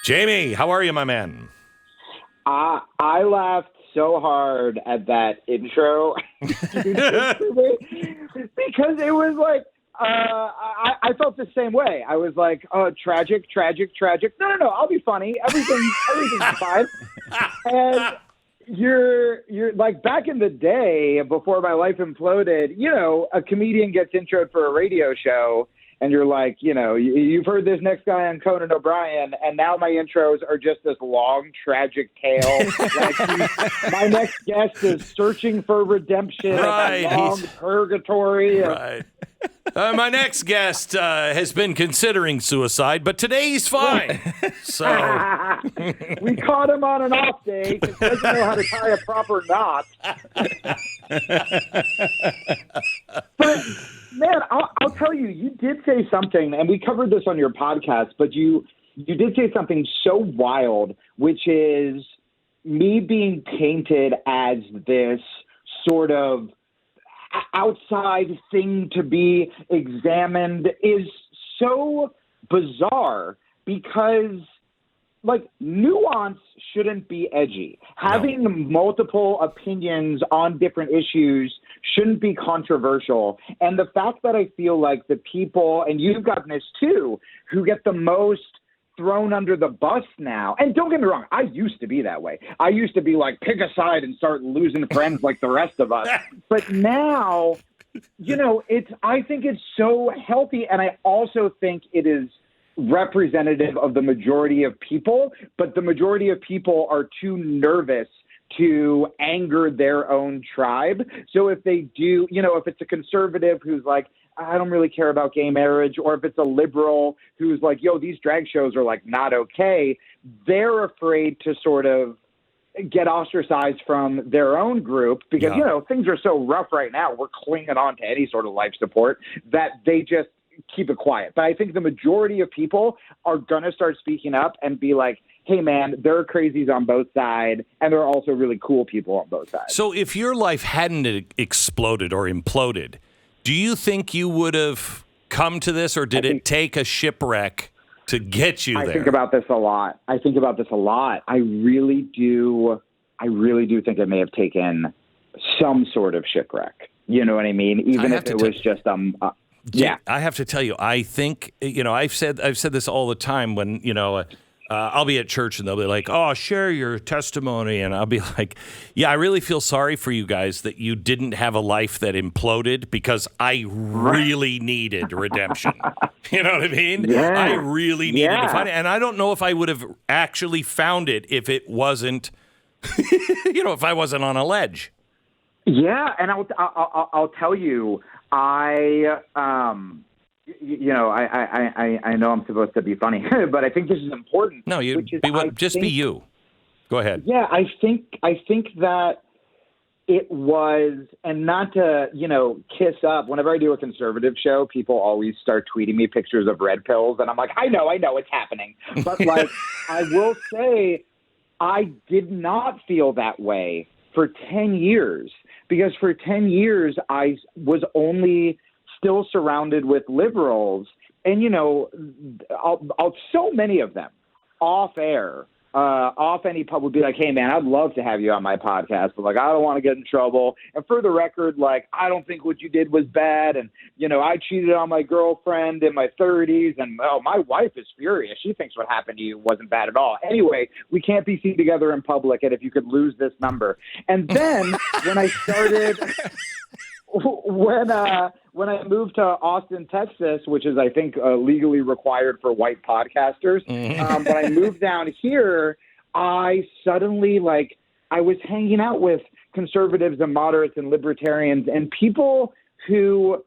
Jamie, how are you, my man? I laughed so hard at that intro you did for me because it was like I felt the same way. I was like, oh, tragic. No, I'll be funny. Everything's fine. And you're like back in the day before my life imploded, a comedian gets introed for a radio show. And you're like, you've heard this next guy on Conan O'Brien, and now my intros are just this long, tragic tale. Like my next guest is searching for redemption, right. A long purgatory. Right. My next guest has been considering suicide, but today he's fine. So we caught him on an off day because he doesn't know how to tie a proper knot. But man, I'll tell you, you did say something, and we covered this on your podcast, but you did say something so wild, which is me being painted as this sort of outside thing to be examined is so bizarre because, like, nuance shouldn't be edgy. Having multiple opinions on different issues shouldn't be controversial. And the fact that I feel like the people, and you've gotten this too, who get the most thrown under the bus now, and don't get me wrong, I used to be that way. I used to be like, pick a side and start losing friends like the rest of us. But now, I think it's so healthy. And I also think it is representative of the majority of people, but the majority of people are too nervous to anger their own tribe. So if they do, if it's a conservative who's like, I don't really care about gay marriage, or if it's a liberal who's like, yo, these drag shows are like not okay, they're afraid to sort of get ostracized from their own group because, things are so rough right now. We're clinging on to any sort of life support that they just keep it quiet. But I think the majority of people are going to start speaking up and be like, hey, man, there are crazies on both sides, and there are also really cool people on both sides. So if your life hadn't exploded or imploded, do you think you would have come to this, or did it take a shipwreck to get you there? I think about this a lot. I really do think it may have taken some sort of shipwreck. You know what I mean? Even if it was just yeah. I have to tell you, I think, I've said this all the time when, I'll be at church and they'll be like, oh, share your testimony. And I'll be like, yeah, I really feel sorry for you guys that you didn't have a life that imploded because I really needed redemption. You know what I mean? Yeah. I really needed to find it. And I don't know if I would have actually found it if it wasn't, if I wasn't on a ledge. Yeah. And I'll tell you, I know I'm supposed to be funny, but I think this is important. No, be you. Go ahead. Yeah, I think that it was, and not to, kiss up. Whenever I do a conservative show, people always start tweeting me pictures of red pills, and I'm like, I know it's happening. But like, I will say, I did not feel that way for 10 years, because for 10 years, I was only still surrounded with liberals, and so many of them off air, off any pub would be like, hey man, I'd love to have you on my podcast, but like I don't want to get in trouble, and for the record, like I don't think what you did was bad, and I cheated on my girlfriend in my 30s, and my wife is furious. She thinks what happened to you wasn't bad at all. Anyway, we can't be seen together in public, and if you could lose this number. And then when I started when I moved to Austin, Texas, which is, I think, legally required for white podcasters, when I moved down here, I suddenly, I was hanging out with conservatives and moderates and libertarians and people who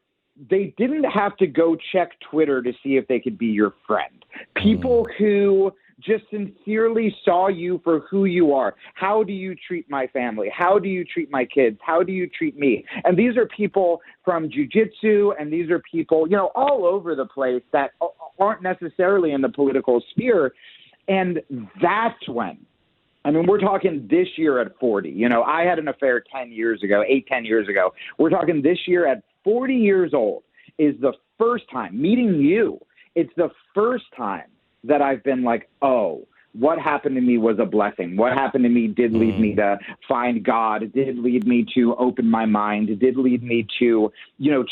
they didn't have to go check Twitter to see if they could be your friend. People who just sincerely saw you for who you are. How do you treat my family? How do you treat my kids? How do you treat me? And these are people from jiu-jitsu, and these are people, all over the place that aren't necessarily in the political sphere. And that's when, we're talking this year at 40. I had an affair 10 years ago. We're talking this year at 40 years old is the first time, meeting you, it's the first time that I've been like, oh, what happened to me was a blessing. What happened to me did lead me to find God. It did lead me to open my mind. It did lead me to,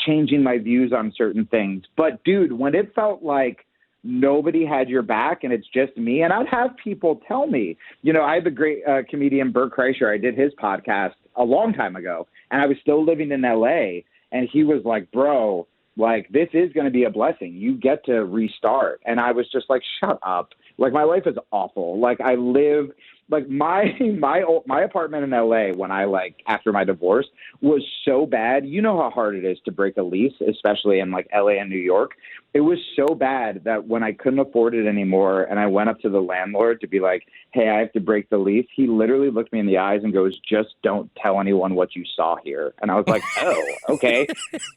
changing my views on certain things. But dude, when it felt like nobody had your back and it's just me, and I'd have people tell me, I had the great comedian Bert Kreischer. I did his podcast a long time ago, and I was still living in LA, and he was like, bro, like, this is going to be a blessing. You get to restart. And I was just like, shut up. Like, my life is awful. Like, I live, like, my apartment in LA when after my divorce was so bad. You know how hard it is to break a lease, especially in like LA and New York. It was so bad that when I couldn't afford it anymore and I went up to the landlord to be like, hey, I have to break the lease, he literally looked me in the eyes and goes, just don't tell anyone what you saw here. And I was like, oh, okay.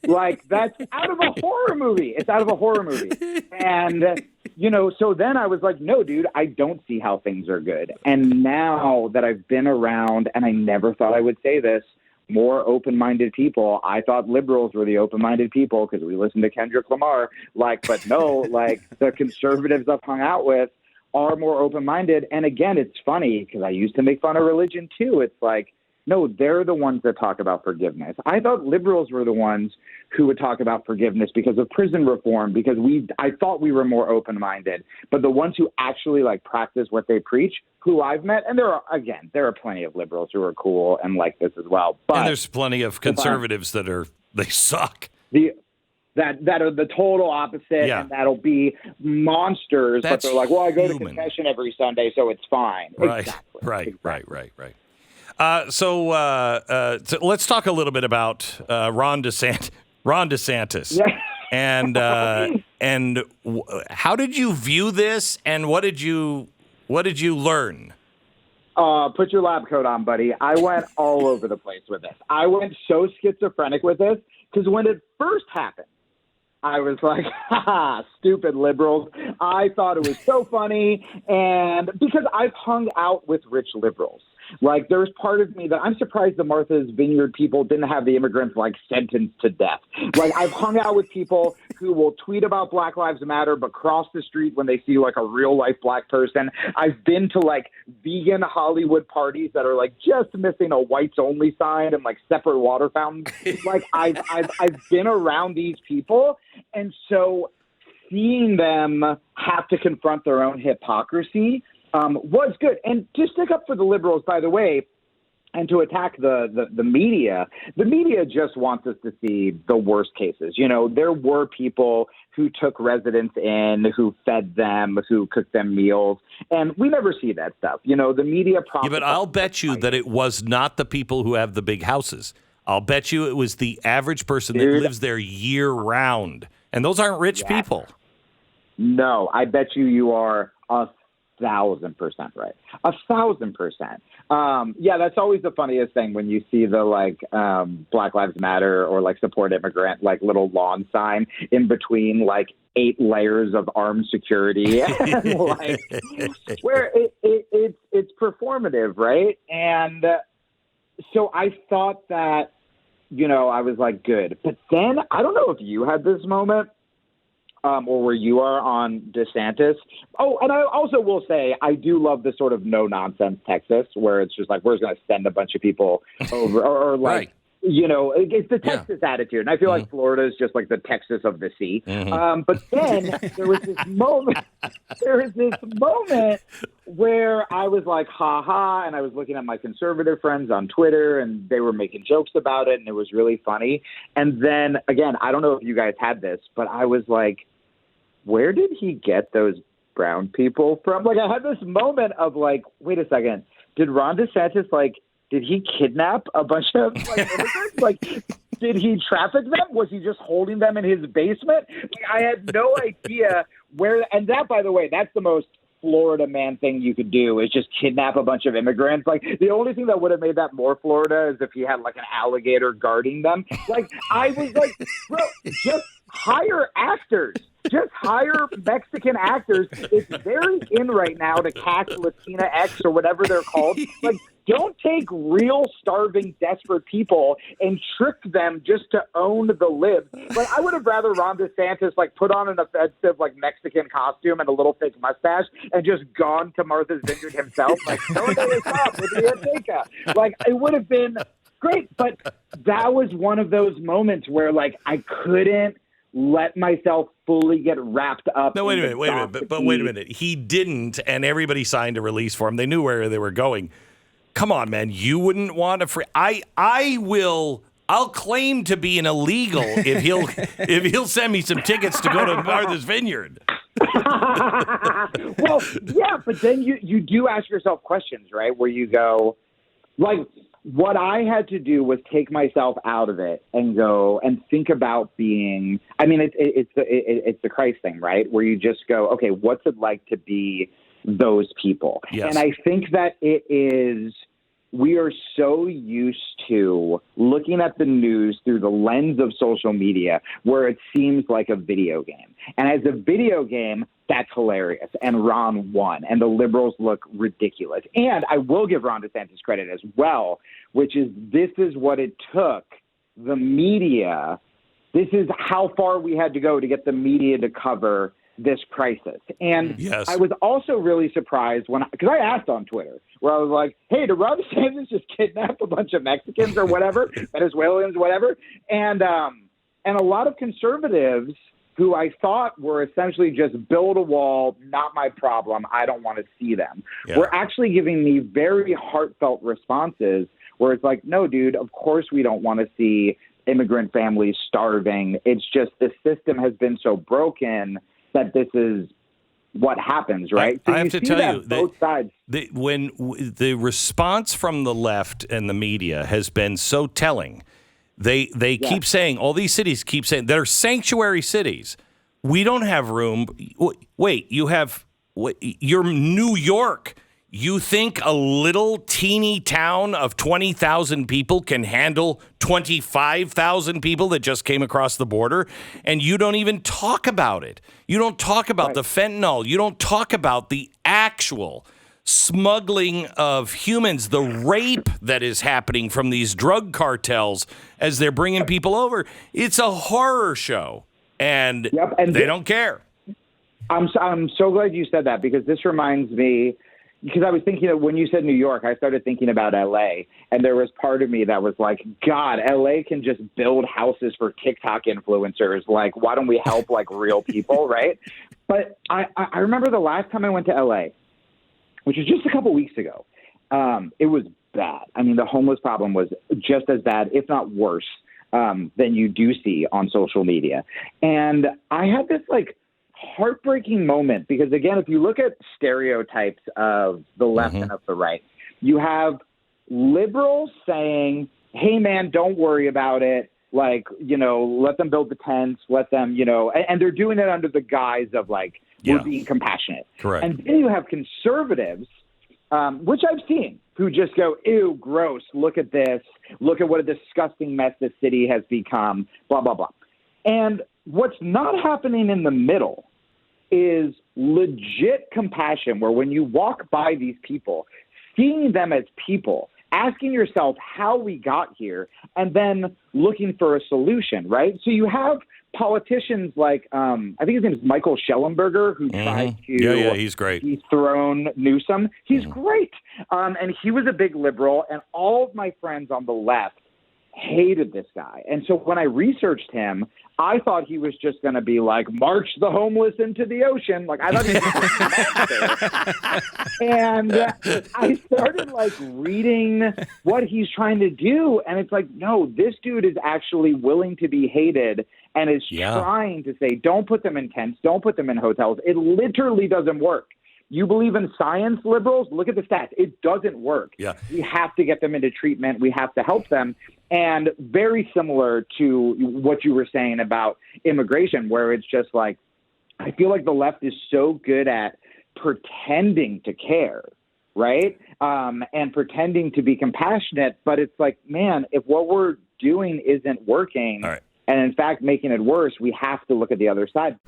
Like, that's out of a horror movie. It's out of a horror movie. And, so then I was like, no, dude, I don't see how things are good. And now that I've been around, and I never thought I would say this, more open-minded people. I thought liberals were the open-minded people because we listened to Kendrick Lamar. But no, the conservatives I've hung out with are more open-minded. And again, it's funny because I used to make fun of religion too. It's like, no, they're the ones that talk about forgiveness. I thought liberals were the ones who would talk about forgiveness because of prison reform, because I thought we were more open-minded. But the ones who actually practice what they preach, who I've met, and there are plenty of liberals who are cool and like this as well. But and there's plenty of conservatives they suck. That are the total opposite, Yeah. and that'll be monsters. That's but they're like, well, I go to human. confession every Sunday, so it's fine. Right, Exactly. right. So let's talk a little bit about Ron DeSantis. Yeah. And how did you view this, and what did you learn? Put your lab coat on, buddy. I went all over the place with this. I went so schizophrenic with this because when it first happened, I was like, ha, stupid liberals. I thought it was so funny. And because I've hung out with rich liberals, there's part of me that I'm surprised the Martha's Vineyard people didn't have the immigrants sentenced to death. I've hung out with people who will tweet about Black Lives Matter, but cross the street when they see a real life black person. I've been to vegan Hollywood parties that are just missing a whites only sign and separate water fountains. I've been around these people. And so seeing them have to confront their own hypocrisy was good. And to stick up for the liberals, by the way, and to attack the media just wants us to see the worst cases. There were people who took residents in, who fed them, who cooked them meals, and we never see that stuff. The media Yeah, but I'll bet you that it was not the people who have the big houses. I'll bet you it was the average person that lives there year round. And those aren't rich people. No, I bet you are 1,000% right. 1,000%. Yeah, that's always the funniest thing when you see the Black Lives Matter or support immigrant little lawn sign in between 8 layers of armed security, and, where it's performative, right? And so I thought that I was good, but then I don't know if you had this moment. Or where you are on DeSantis. Oh, and I also will say I do love the sort of no-nonsense Texas where it's just we're just going to send a bunch of people over or Right. It's the Texas attitude. And I feel like Florida is just the Texas of the sea. But then there was this moment where I was like, ha ha. And I was looking at my conservative friends on Twitter and they were making jokes about it. And it was really funny. And then again, I don't know if you guys had this, but I was like, where did he get those brown people from? I had this moment of wait a second. Did Ron DeSantis did he kidnap a bunch of immigrants? Did he traffic them? Was he just holding them in his basement? I had no idea where. And that, by the way, that's the most Florida man thing you could do is just kidnap a bunch of immigrants. The only thing that would have made that more Florida is if he had an alligator guarding them. I was bro, just hire actors. Just hire Mexican actors. It's very in right now to cast Latina X or whatever they're called. don't take real starving, desperate people and trick them just to own the libs. Like, I would have rather Ron DeSantis put on an offensive Mexican costume and a little fake mustache and just gone to Martha's Vineyard himself. It would have been great. But that was one of those moments where I couldn't let myself fully get wrapped up. No, wait a minute. But wait a minute. He didn't, and everybody signed a release for him. They knew where they were going. Come on, man. You wouldn't want to I'll claim to be an illegal if he'll send me some tickets to go to Martha's Vineyard. Well, yeah, but then you do ask yourself questions, right? Where you go, what I had to do was take myself out of it and go and think about being. I mean, it's the Christ thing, right? Where you just go, okay, what's it like to be those people? Yes. And I think that it is. We are so used to looking at the news through the lens of social media where it seems like a video game. And as a video game, that's hilarious. And Ron won. And the liberals look ridiculous. And I will give Ron DeSantis credit as well, which is this is what it took the media. This is how far we had to go to get the media to cover this crisis. And yes. I was also really surprised because I asked on Twitter where I was like, hey, did Ron DeSantis just kidnap a bunch of Mexicans or whatever, Venezuelans, whatever? And a lot of conservatives who I thought were essentially just build a wall, not my problem, I don't want to see them, were actually giving me very heartfelt responses where it's like, no, dude, of course we don't want to see immigrant families starving. It's just the system has been so broken that this is what happens, right? I have to tell you, both sides. When the response from the left and the media has been so telling, they keep saying, all these cities keep saying, they're sanctuary cities. We don't have room. Wait, you're New York. You think a little teeny town of 20,000 people can handle 25,000 people that just came across the border? And you don't even talk about it. You don't talk about the fentanyl. You don't talk about the actual smuggling of humans, the rape that is happening from these drug cartels as they're bringing people over. It's a horror show, and they don't care. I'm so glad you said that, because this reminds me. Because I was thinking that when you said New York, I started thinking about L.A. And there was part of me that was like, God, L.A. can just build houses for TikTok influencers. Why don't we help real people, right? But I remember the last time I went to L.A., which was just a couple weeks ago. It was bad. I mean, the homeless problem was just as bad, if not worse, than you do see on social media. And I had this heartbreaking moment because, again, if you look at stereotypes of the left and of the right, you have liberals saying, hey, man, don't worry about it. Let them build the tents, let them, and they're doing it under the guise of we're being compassionate. Correct. And then you have conservatives, which I've seen, who just go, ew, gross, look at this. Look at what a disgusting mess this city has become, blah, blah, blah. And what's not happening in the middle is legit compassion, where when you walk by these people, seeing them as people, asking yourself how we got here, and then looking for a solution, right? So you have politicians like, I think his name is Michael Schellenberger, who tried to... Yeah, he's great. Dethrone Newsom. He's great. And he was a big liberal, and all of my friends on the left hated this guy. And so when I researched him, I thought he was just going to be march the homeless into the ocean. I thought he was And I started reading what he's trying to do. And it's no, this dude is actually willing to be hated and is trying to say, don't put them in tents, don't put them in hotels. It literally doesn't work. You believe in science, liberals? Look at the stats. It doesn't work. Yeah. We have to get them into treatment. We have to help them. And very similar to what you were saying about immigration, where it's just I feel like the left is so good at pretending to care, right? And pretending to be compassionate. But it's man, if what we're doing isn't working, and in fact making it worse, we have to look at the other side.